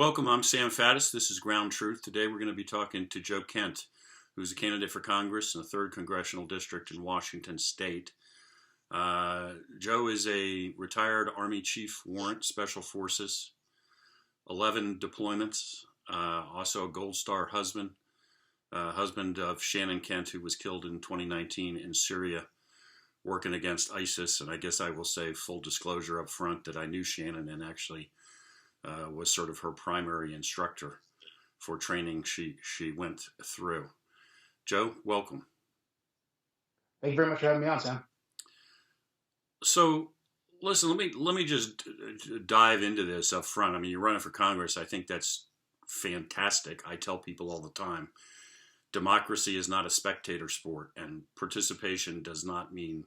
Welcome, I'm Sam Faddis. This is Ground Truth. Today we're going to be talking to Joe Kent, who's a candidate for Congress in the 3rd Congressional District in Washington State. Joe is a retired Army Chief Warrant Special Forces, 11 deployments, also a Gold Star husband, husband of Shannon Kent, who was killed in 2019 in Syria working against ISIS. And I guess I will say full disclosure up front that I knew Shannon and actually was sort of her primary instructor for training she went through. Joe, welcome. Thank you very much for having me on, Sam. So, listen, let me just dive into this up front. I mean, you're running for Congress. I think that's fantastic. I tell people all the time, democracy is not a spectator sport, and participation does not mean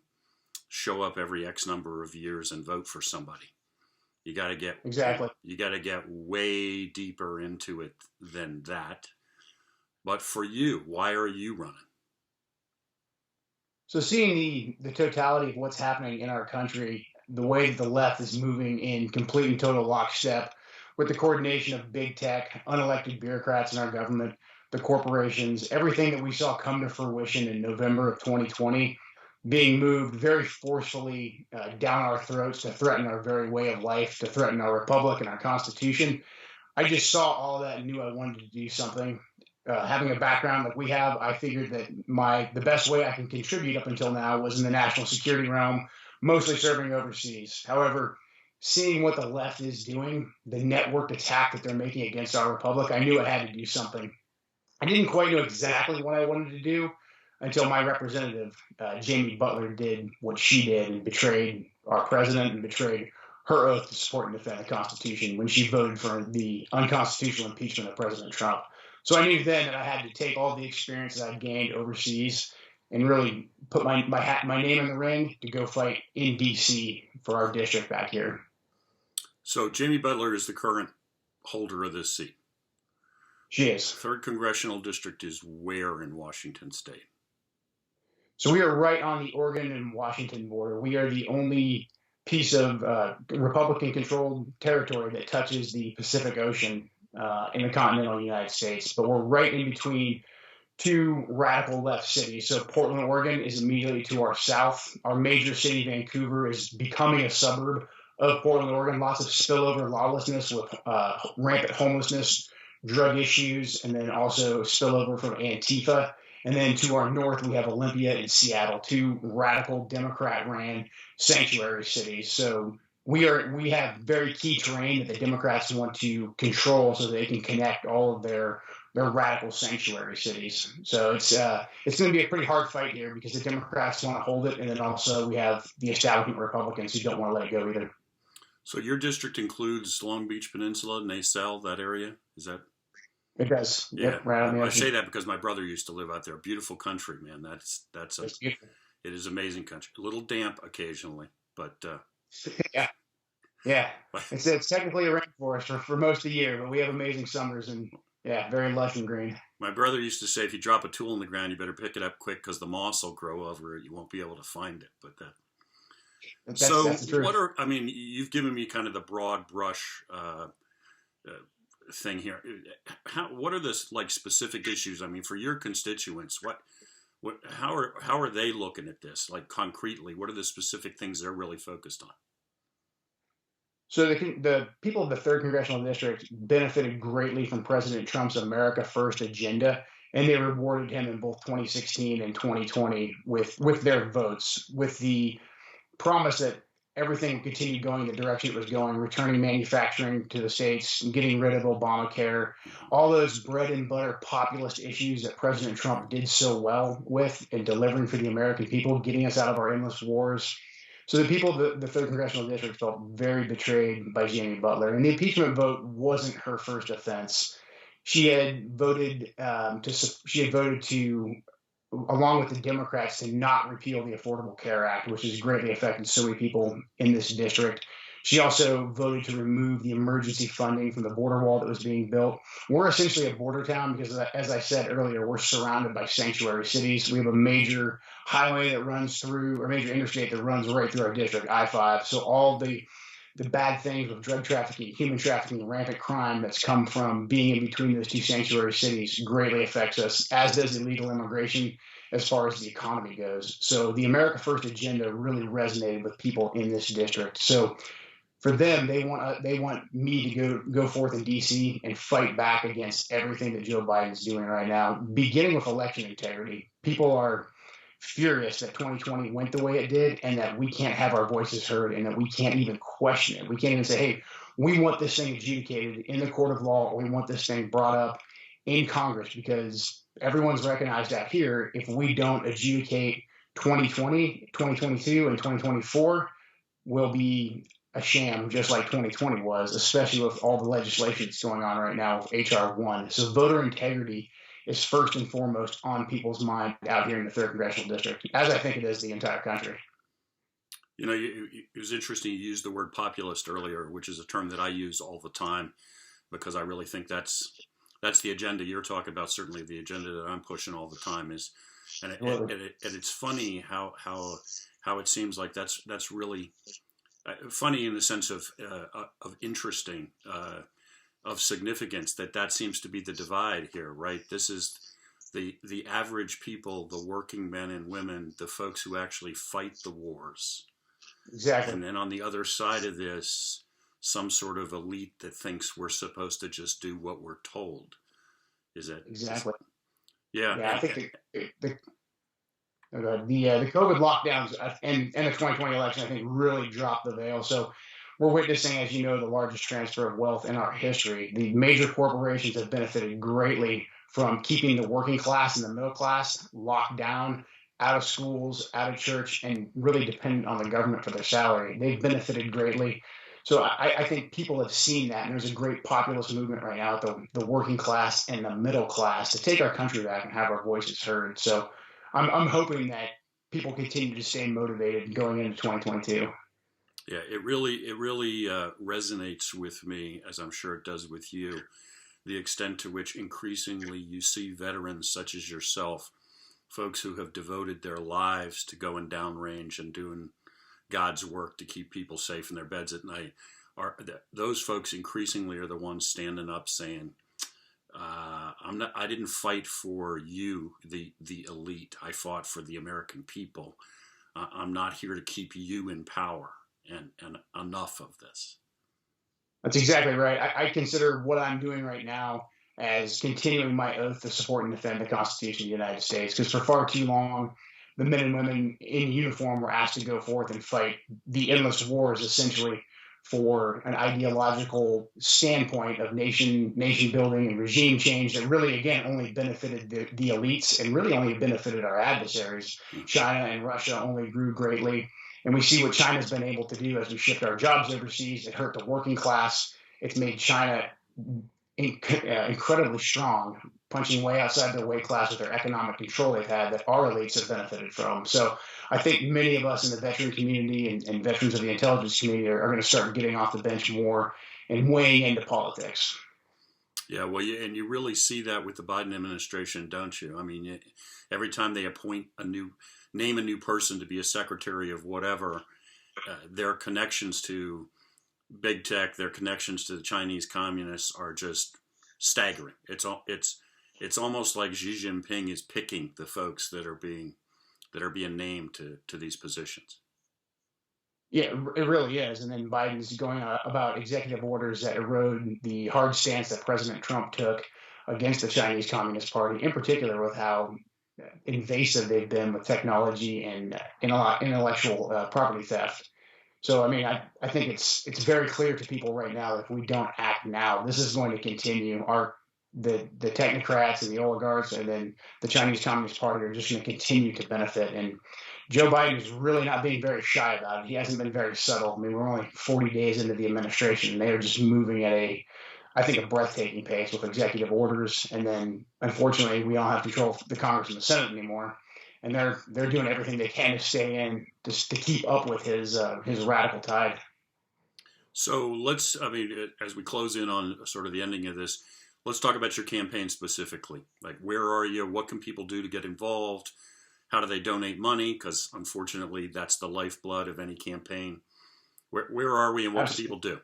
show up every X number of years and vote for somebody. You got to get You got to get way deeper into it than that. But for you, why are you running? So seeing the totality of what's happening in our country, the way that the left is moving in complete and total lockstep with the coordination of big tech, unelected bureaucrats in our government, the corporations, everything that we saw come to fruition in November of 2020 being moved very forcefully down our throats to threaten our very way of life, to threaten our republic and our Constitution. I just saw all that and knew I wanted to do something. Having a background like we have, I figured that the best way I can contribute up until now was in the national security realm, mostly serving overseas. However, seeing what the left is doing, the networked attack that they're making against our republic, I knew I had to do something. I didn't quite know exactly what I wanted to do until my representative, Jamie Butler, did what she did and betrayed our president and betrayed her oath to support and defend the Constitution when she voted for the unconstitutional impeachment of President Trump. So I knew then that I had to take all the experience that I gained overseas and really put my name in the ring to go fight in D.C. for our district back here. So Jamie Butler is the current holder of this seat. She is. 3rd Congressional District is where in Washington State? So we are right on the Oregon and Washington border. We are the only piece of Republican-controlled territory that touches the Pacific Ocean in the continental United States. But we're right in between two radical left cities. So Portland, Oregon is immediately to our south. Our major city, Vancouver, is becoming a suburb of Portland, Oregon. Lots of spillover lawlessness with rampant homelessness, drug issues, and then also spillover from Antifa. And then to our north, we have Olympia and Seattle, two radical Democrat-ran sanctuary cities. So we have very key terrain that the Democrats want to control so they can connect all of their radical sanctuary cities. So it's going to be a pretty hard fight here because the Democrats want to hold it, and then also we have the establishment Republicans who don't want to let it go either. So your district includes Long Beach Peninsula, Nacelle, that area? Is that? It does. Yeah, yep, right on the I say that because my brother used to live out there. Beautiful country, man. It is amazing country. A little damp occasionally, but yeah. It's technically a rainforest for most of the year, but we have amazing summers and very lush and green. My brother used to say, if you drop a tool in the ground, you better pick it up quick because the moss will grow over it. You won't be able to find it. But that's the truth. You've given me kind of the broad brush thing here. What are the specific issues? I mean, for your constituents, how are they looking at this? Like concretely, what are the specific things they're really focused on? So the people of the 3rd Congressional District benefited greatly from President Trump's America First agenda, and they rewarded him in both 2016 and 2020 with their votes, with the promise that everything would continue going the direction it was going, returning manufacturing to the states, getting rid of Obamacare, all those bread and butter populist issues that President Trump did so well with in delivering for the American people, getting us out of our endless wars. So the people of the 3rd Congressional District felt very betrayed by Jamie Butler. And the impeachment vote wasn't her first offense. She had voted to along with the Democrats, to not repeal the Affordable Care Act, which has greatly affected so many people in this district. She also voted to remove the emergency funding from the border wall that was being built. We're essentially a border town because, as I said earlier, we're surrounded by sanctuary cities. We have a major highway that runs through, or major interstate that runs right through our district, I-5. So all the the bad things with drug trafficking, human trafficking, and rampant crime that's come from being in between those two sanctuary cities greatly affects us, as does illegal immigration as far as the economy goes. So the America First agenda really resonated with people in this district. So for them, they want me to go forth in D.C. and fight back against everything that Joe Biden's doing right now, beginning with election integrity. People are furious that 2020 went the way it did, and that we can't have our voices heard, and that we can't even question it. We can't even say, "Hey, we want this thing adjudicated in the court of law, or we want this thing brought up in Congress," because everyone's recognized out here, if we don't adjudicate 2020, 2022, and 2024, will be a sham, just like 2020 was, especially with all the legislation that's going on right now with HR 1. So voter integrity is first and foremost on people's mind out here in the 3rd Congressional District, as I think it is the entire country. You know, it was interesting you used the word populist earlier, which is a term that I use all the time because I really think that's the agenda you're talking about. Certainly the agenda that I'm pushing all the time is, and it's funny how it seems like that's really funny in the sense of interesting, of significance, that seems to be the divide here, right? This is the average people, the working men and women, the folks who actually fight the wars. Exactly. And then on the other side of this, some sort of elite that thinks we're supposed to just do what we're told. Is it? Exactly. Yeah. I think the COVID lockdowns and the 2020 election, I think, really dropped the veil. So we're witnessing, as you know, the largest transfer of wealth in our history. The major corporations have benefited greatly from keeping the working class and the middle class locked down, out of schools, out of church, and really dependent on the government for their salary. They've benefited greatly. So I think people have seen that, and there's a great populist movement right now, the working class and the middle class, to take our country back and have our voices heard. So I'm hoping that people continue to stay motivated going into 2022. Yeah, it really resonates with me, as I'm sure it does with you, the extent to which increasingly you see veterans such as yourself, folks who have devoted their lives to going downrange and doing God's work to keep people safe in their beds at night. Those folks increasingly are the ones standing up saying, I didn't fight for you, the elite. I fought for the American people. I'm not here to keep you in power, and enough of this. That's exactly right. I consider what I'm doing right now as continuing my oath to support and defend the Constitution of the United States, because for far too long, the men and women in uniform were asked to go forth and fight the endless wars, essentially, for an ideological standpoint of nation building and regime change that really, again, only benefited the elites and really only benefited our adversaries. China and Russia only grew greatly. And we see what China's been able to do as we shift our jobs overseas. It hurt the working class. It's made China incredibly strong, punching way outside their weight class with their economic control they've had that our elites have benefited from. So I think many of us in the veteran community and veterans of the intelligence community are going to start getting off the bench more and weighing into politics. Yeah, well, and you really see that with the Biden administration, don't you? I mean, every time they name a new person to be a secretary of whatever, their connections to big tech, their connections to the Chinese communists are just staggering. It's almost like Xi Jinping is picking the folks that are being named to these positions. Yeah, it really is. And then Biden's going about executive orders that erode the hard stance that President Trump took against the Chinese Communist Party, in particular with how invasive they've been with technology and intellectual property theft. So, I mean, I think it's very clear to people right now that if we don't act now, this is going to continue. The technocrats and the oligarchs and then the Chinese Communist Party are just going to continue to benefit. And Joe Biden is really not being very shy about it. He hasn't been very subtle. I mean, we're only 40 days into the administration, and they are just moving at a breathtaking pace with executive orders. And then, unfortunately, we don't have control of the Congress and the Senate anymore. And they're doing everything they can to stay in, just to keep up with his radical tide. So as we close in on sort of the ending of this, let's talk about your campaign specifically. Like, where are you? What can people do to get involved? How do they donate money? Because unfortunately, that's the lifeblood of any campaign. Where are we, and what can Absolutely. people do?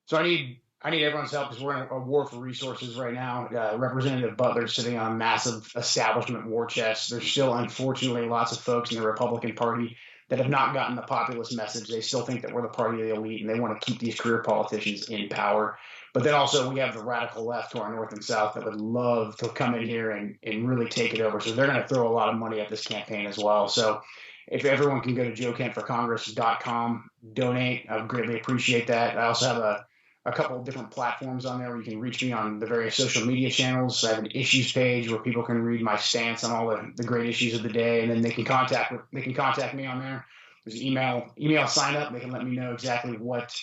So I need everyone's help because we're in a war for resources right now. Representative Butler's sitting on massive establishment war chests. There's still, unfortunately, lots of folks in the Republican Party that have not gotten the populist message. They still think that we're the party of the elite, and they want to keep these career politicians in power. But then also we have the radical left to our north and south that would love to come in here and really take it over. So they're going to throw a lot of money at this campaign as well. So if everyone can go to joekentforcongress.com, donate, I would greatly appreciate that. I also have a couple of different platforms on there where you can reach me on the various social media channels. I have an issues page where people can read my stance on all the great issues of the day, and then they can contact me on there. There's email sign up. They can let me know exactly what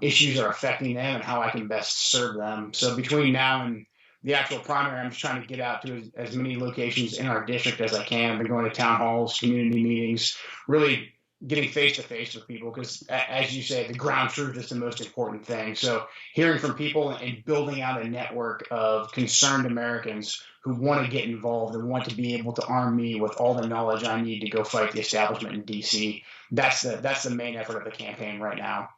issues are affecting them and how I can best serve them. So between now and the actual primary, I'm just trying to get out to as many locations in our district as I can. I've been going to town halls, community meetings, really getting face to face with people because, as you say, the ground truth is the most important thing. So hearing from people and building out a network of concerned Americans who want to get involved and want to be able to arm me with all the knowledge I need to go fight the establishment in DC. That's the main effort of the campaign right now.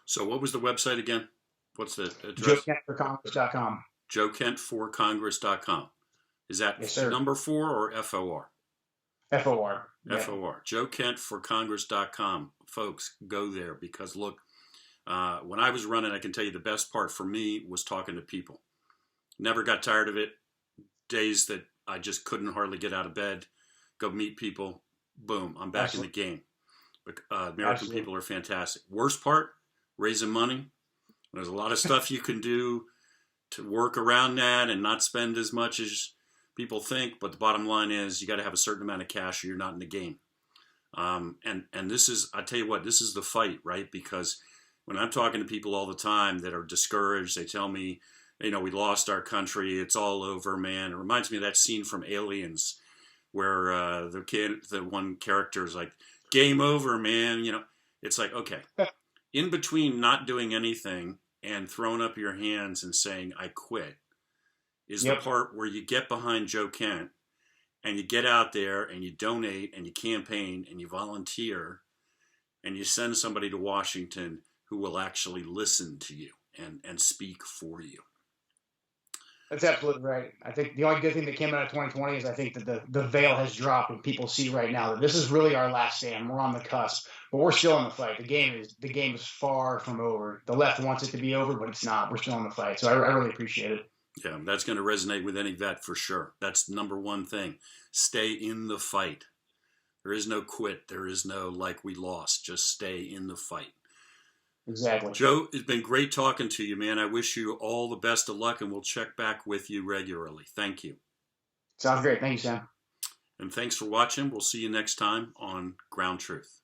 So what was the website again? What's the address? JoeKentForCongress.com. JoeKentForCongress.com. Is that Yes, sir. number 4 or FOR? FOR. Yeah. FOR. JoeKentForCongress.com. Folks, go there because look, when I was running, I can tell you the best part for me was talking to people. Never got tired of it. Days that I just couldn't hardly get out of bed, go meet people. Boom, I'm back in the game. American people are fantastic. Worst part, raising money. There's a lot of stuff you can do to work around that and not spend as much as people think. But the bottom line is you got to have a certain amount of cash or you're not in the game. And this is, I tell you what, this is the fight, right? Because when I'm talking to people all the time that are discouraged, they tell me, we lost our country. It's all over, man. It reminds me of that scene from Aliens where the one character is like, game over, man. It's like, okay, in between not doing anything and throwing up your hands and saying, I quit, is the part where you get behind Joe Kent and you get out there and you donate and you campaign and you volunteer and you send somebody to Washington who will actually listen to you and speak for you. That's absolutely right. I think the only good thing that came out of 2020 is I think that the veil has dropped and people see right now that this is really our last stand. We're on the cusp, but we're still in the fight. The game is far from over. The left wants it to be over, but it's not. We're still in the fight. So I really appreciate it. Yeah, that's going to resonate with any vet for sure. That's the number one thing. Stay in the fight. There is no quit. There is no like we lost. Just stay in the fight. Exactly. Joe, it's been great talking to you, man. I wish you all the best of luck, and we'll check back with you regularly. Thank you. Sounds great. Thank you, Sam. And thanks for watching. We'll see you next time on Ground Truth.